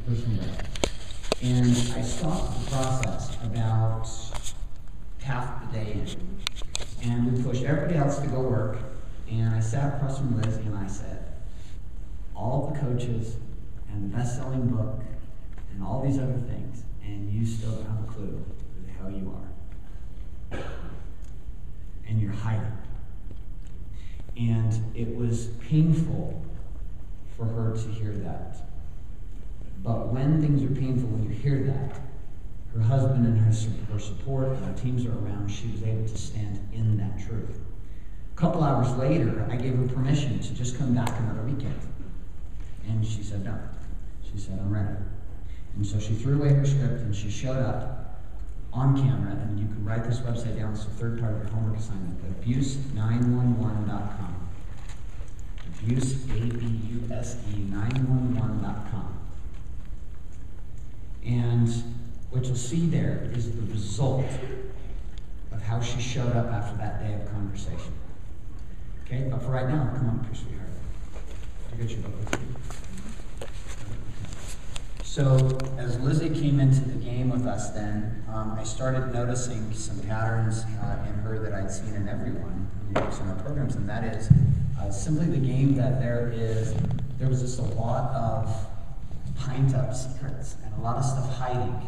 personal growth. And I stopped the process about half the day in. And we pushed everybody else to go work. And I sat across from Liz and I said, all the coaches and the best-selling book and all these other things, and you still don't have a clue who the hell you are. And you're hiding. And it was painful for her to hear that. But when things are painful, when you hear that, her husband and her support and her teams are around, she was able to stand in that truth. A couple hours later, I gave her permission to just come back another weekend. And she said no. She said, I'm ready. And so she threw away her script and she showed up on camera, and you can write this website down. It's the third part of your homework assignment, abuse911.com. Abuse, A-B-U-S-E, 911.com. And what you'll see there is the result of how she showed up after that day of conversation. Okay, but for right now, come on, sweetheart. You got your book with you. So as Lizzie came into the game with us then, I started noticing some patterns in her that I'd seen in everyone who works in our programs, and that is simply the game that there was just a lot of pint-up secrets and a lot of stuff hiding.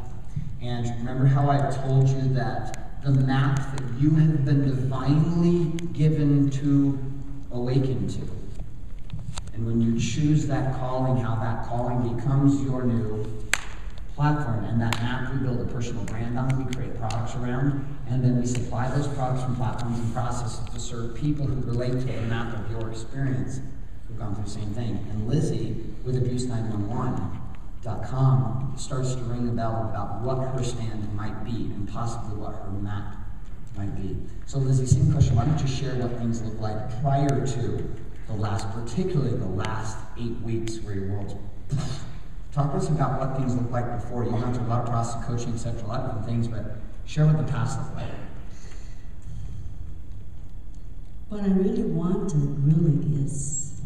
And remember how I told you that the map that you have been divinely given to awaken to, and when you choose that calling, how that calling becomes your new platform. And that map we build a personal brand on, we create products around, and then we supply those products from platforms and processes to serve people who relate to the map of your experience, who've gone through the same thing. And Lizzie, with abuse911.com, starts to ring a bell about what her stand might be and possibly what her map might be. So Lizzie, same question. Why don't you share what things look like prior to particularly the last 8 weeks where your world's... Talk to us about what things look like before. You went through a lot of process, coaching, etc., a lot of different things, but share what the past looked like. What I really wanted really is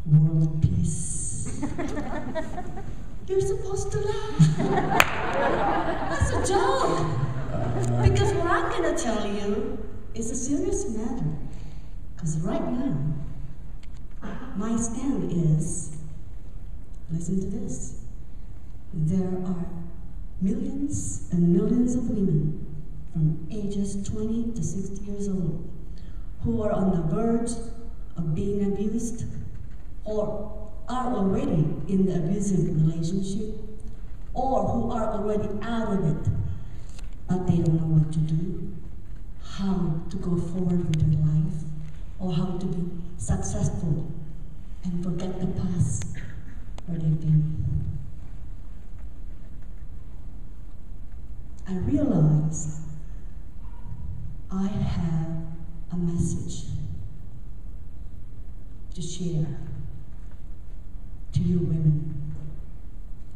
world peace. You're supposed to laugh. That's a joke. Because what I'm going to tell you is a serious matter. Because right now, my stand is, listen to this, there are millions and millions of women from ages 20 to 60 years old who are on the verge of being abused or are already in the abusive relationship or who are already out of it, but they don't know what to do, how to go forward with their life, or how to be successful and forget the past where they've been. I realize I have a message to share to you women.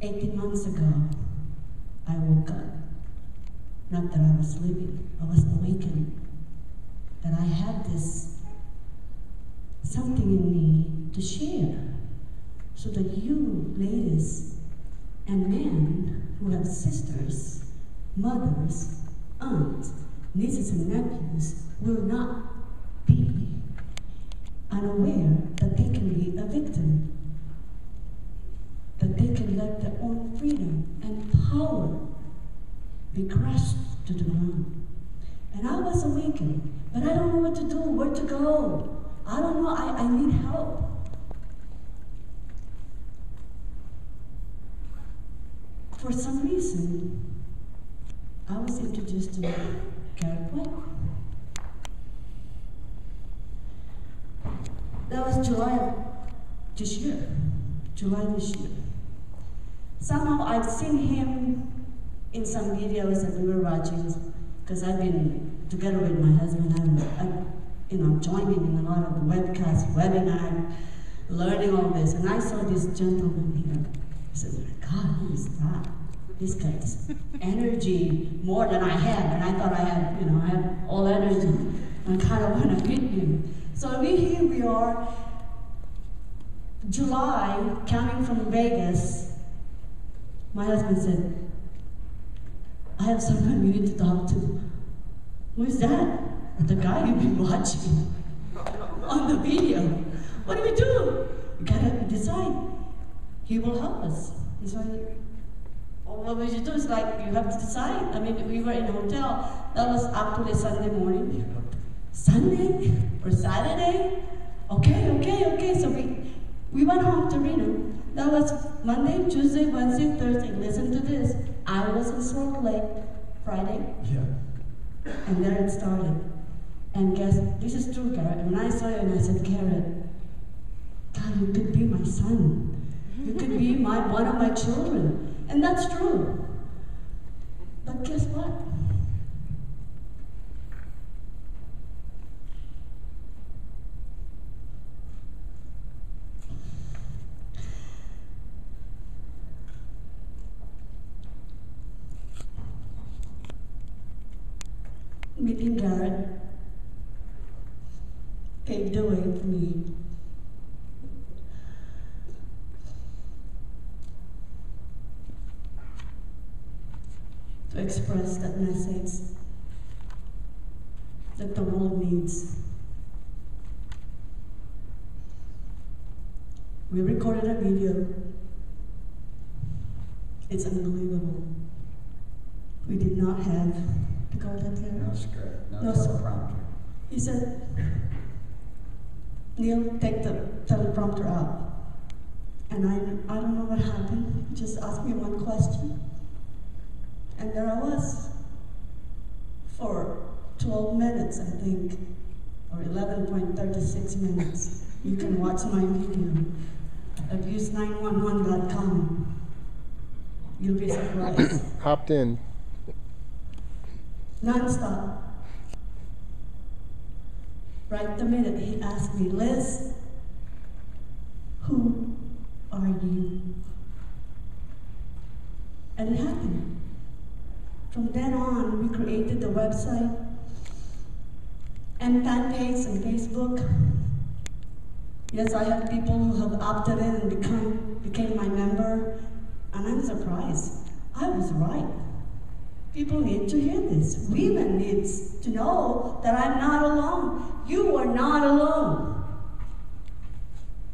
18 months ago, I woke up. Not that I was sleeping, I was awakened. That I had this something in me to share, so that you ladies and men who have sisters, mothers, aunts, nieces and nephews will not be unaware that they can be a victim, that they can let their own freedom and power be crushed to the ground. And I was awakened, but I don't know what to do, where to go. I don't know, I need help. For some reason, I was introduced to Garrett White. That was July this year. Somehow I've seen him in some videos that we were watching, because I've been together with my husband, I'm joining in a lot of webcasts, webinars, learning all this, and I saw this gentleman here. I said, my God, who is that? This guy's energy more than I have, and I thought I had all energy. I kind of want to meet him. So here we are, July, coming from Vegas, My husband said, I have someone you need to talk to. Who's that? The guy you've been watching on the video. What do we do? We gotta decide. He will help us. He's like, well, what we should do is like, you have to decide. I mean, we were in a hotel. That was actually Sunday morning. Sunday or Saturday? Okay. So we went home to Reno. That was Monday, Tuesday, Wednesday, Thursday. Listen to this. I was in Salt Lake Friday. Yeah. And there it started. And guess, this is true, Garrett. And when I saw you and I said, Garrett, God, you could be my son. You could be one of my children. And that's true. But guess what? Meeting Garrett paved the way for me to express that message that the world needs. We recorded a video. It's unbelievable. We did not have to go that there. No script, no No teleprompter. He said, Neil, take the teleprompter out. And I don't know what happened. He just asked me one question. And there I was for 12 minutes, I think, or 11.36 minutes. You can watch my video at abuse911.com. You'll be surprised. Hopped in. Non-stop. Right the minute he asked me, Liz, who are you? And it happened. From then on, we created the website and fan page on Facebook. Yes, I have people who have opted in and became my member, and I'm surprised. I was right. People need to hear this. Women need to know that I'm not alone. You are not alone.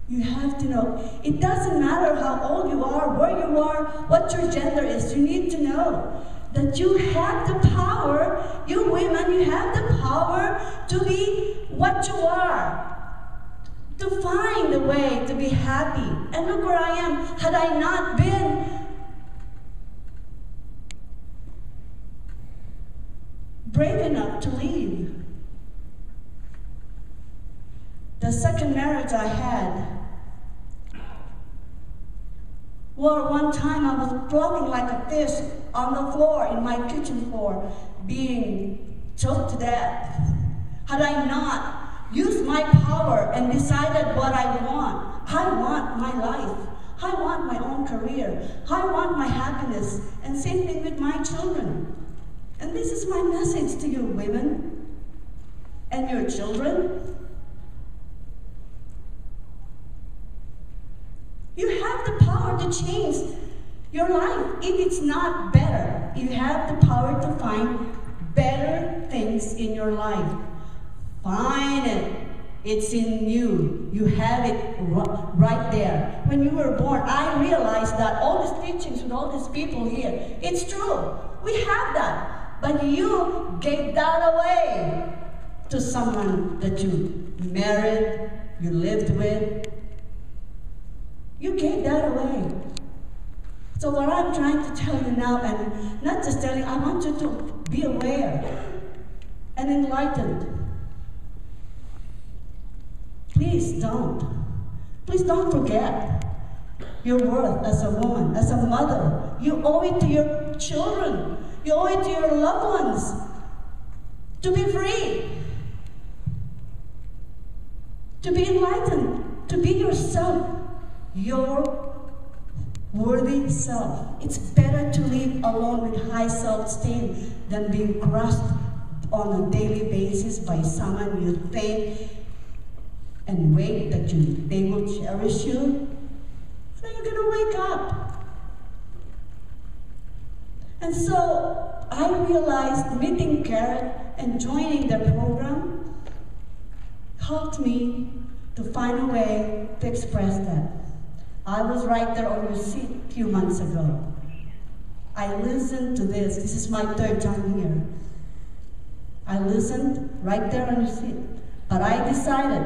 You have to know. It doesn't matter how old you are, where you are, what your gender is. You need to know that you have the power, you women, you have the power to be what you are, to find a way to be happy. And look where I am. Had I not been brave enough to leave the second marriage I had, well, one time I was floating like a fish on the floor, in my kitchen floor, being choked to death. Had I not used my power and decided what I want my life. I want my own career. I want my happiness. And same thing with my children. And this is my message to you, women, and your children. You have the power to change your life. If it's not better, you have the power to find better things in your life. Find it. It's in you. You have it right there. When you were born, I realized that all these teachings with all these people here, it's true. We have that. But you gave that away to someone that you married, you lived with. You gave that away. So what I'm trying to tell you now, and not just telling, I want you to be aware and enlightened. Please don't forget your worth as a woman, as a mother. You owe it to your children. You owe it to your loved ones to be free, to be enlightened, to be yourself, your worthy self. It's better to live alone with high self-esteem than being crushed on a daily basis by someone you think and wait that they will cherish you. So you're gonna wake up. And so I realized meeting Garrett and joining their program helped me to find a way to express that. I was right there on your seat a few months ago. I listened to this. This is my third time here. I listened right there on your seat. But I decided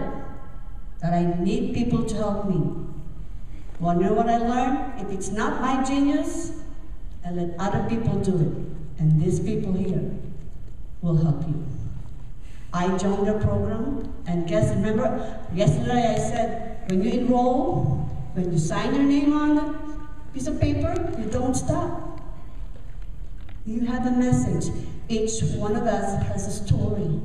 that I need people to help me. Want to know what I learned? If it's not my genius, I let other people do it. And these people here will help you. I joined their program, and remember, yesterday I said, when you enroll, when you sign your name on a piece of paper, you don't stop. You have a message. Each one of us has a story.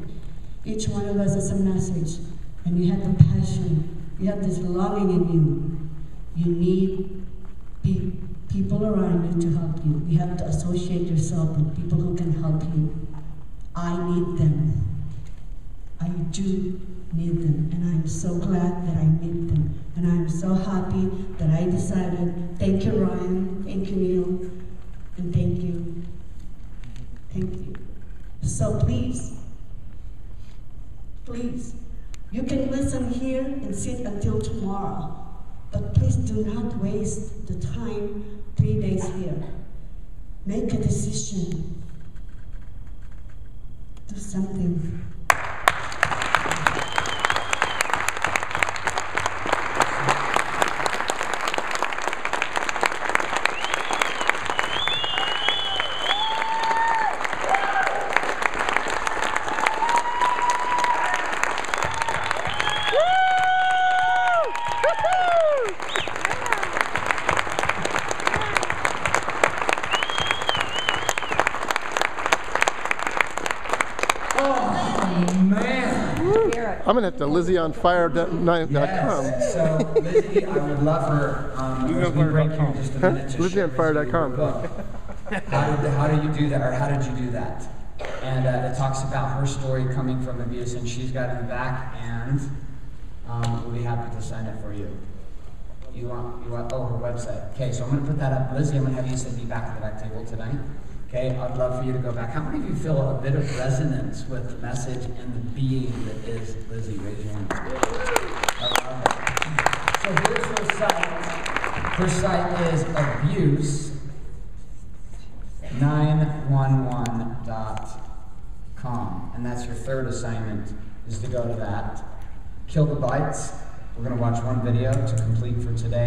Each one of us has a message. And you have the passion. You have this longing in you. You need people around you to help you. You have to associate yourself with people who can help you. I need them. I do need them, and I'm so glad that I need them. And I'm so happy that I decided. Thank you, Ryan. Thank you, Neil. And thank you. Thank you. So please, you can listen here and sit until tomorrow. But please do not waste the time 3 days here. Make a decision. Do something. I'm going to have to LizzieOnFire.com. Yes. So, Lizzie, I would love her. As we break here in just a minute, to LizzieOnFire.com. How do you do that, or how did you do that? And it talks about her story coming from abuse, and she's got it in the back, and we'll be happy to sign it for you. You want, her website. Okay, so I'm going to put that up. Lizzie, I'm going to have you sit me back at the back table tonight. Okay, I'd love for you to go back. How many of you feel a bit of resonance with the message and the being that is Lizzie? Raise your hand. I love it. So here's her site. Her site is abuse911.com. And that's your third assignment, is to go to that. Kill the Bites. We're going to watch one video to complete for today.